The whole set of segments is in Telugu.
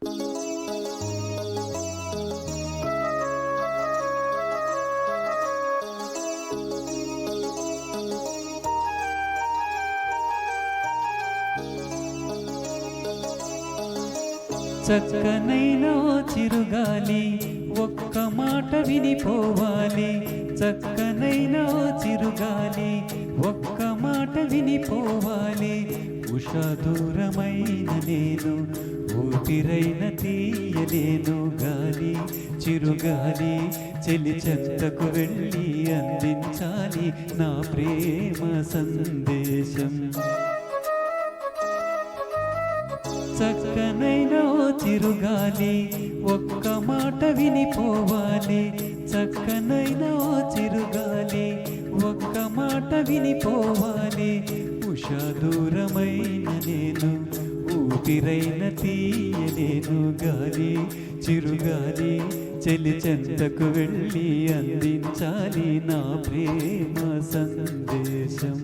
చక్కనైన చిరుగాలి ఒక్క మాట వినిపోవాలి. చక్కనైన చిరుగాలి ఒక్క మాట వినిపోవాలి. ఉషా దూరమైన నేను ఊపిరైన తీయలేను. గాలి చిరుగాలి చెలి చెత్తకు వెళ్ళి అందించాలి నా ప్రేమ సందేశం. చక్కనైన చిరుగాలి ఒక్క మాట వినిపోవాలి. చక్కనైన చిరుగాలి ఒక్క మాట వినిపోవాలి. ఉషా దూరమైన నేను ఊపిరైన తీయలేను. గాలి చిరుగాలి చెలి చెంతకు వెళ్ళి అందించాలి నా ప్రేమ సందేశం.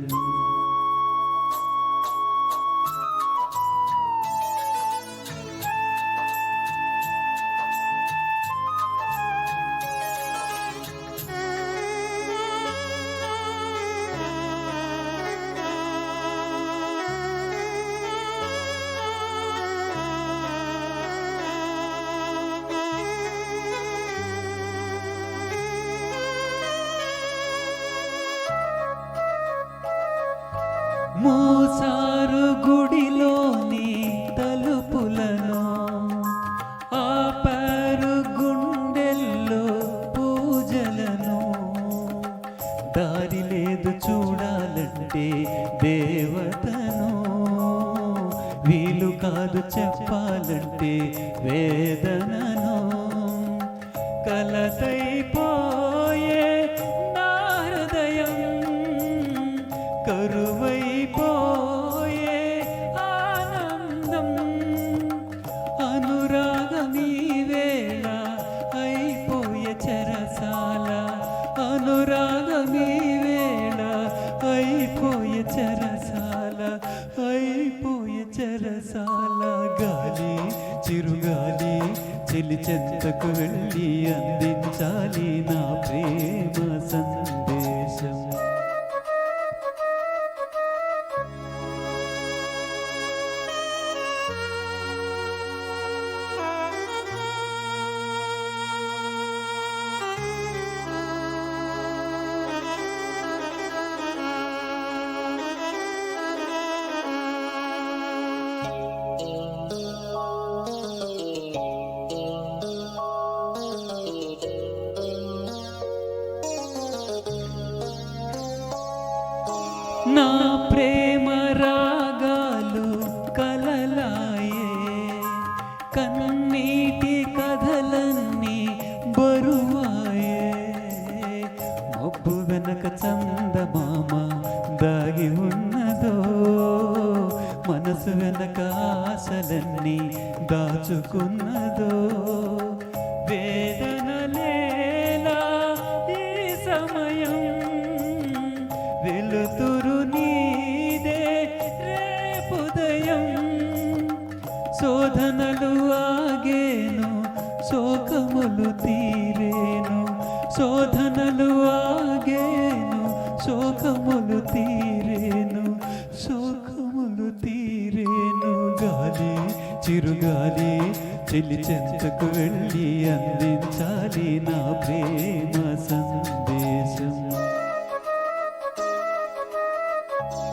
మోసారు గుడిలోని తలుపులను ఆపారు గుండెల్లో పూజలను. దారి లేదు చూడాలంటే దేవతను, వీలు కాదు చెప్పాలంటే వేదనను. కలతైపోయే నా హృదయం కరువైపోయే ఆనందం. అనురాగమీ వేళ అయిపోయే చెరసాల. అనురాగమీ వేళ అయిపోయే చెరసాల. అయిపోయే చెరసాల. గాలి చిరుగాలి చెలి చెంతకు వెళ్ళి అందించాలి నా ప్రేమ సందేశం. నా ప్రేమ రాగాలు కలలాయే, కన్నీటి కథలన్నీ బరువాయే. మబ్బు వెనక చందమామ దాగి ఉన్నదో, మనసు వెనక ఆశలన్నీ దాచుకున్నదో. వేదనలేలా ఈ సమయం, వెలుతురు నీదే రేపుదయం. శోధనలు ఆగేను, శోకములు తీరేను. శోధనలు ఆగేను, శోకములు తీరేను. శోకములు తీరేను. గాలి చిరుగాలి చెలి చెంతకు వెళ్ళి అందించాలి నా ప్రేమ సందేశం.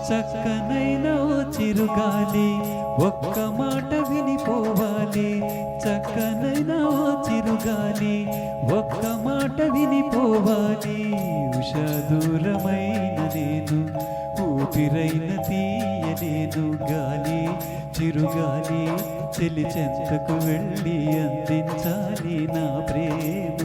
చక్కనైన చిరుగాలి ఒక్క మాట వినిపోవాలి. చక్కనైన చిరుగాలి ఒక్క మాట వినిపోవాలి. ఉషా దూరమైన నేను ఊపిరైన తీయలేను. గాలి చిరుగాలి చెలి చెంతకు వెళ్ళి అందించాలి నా ప్రేమ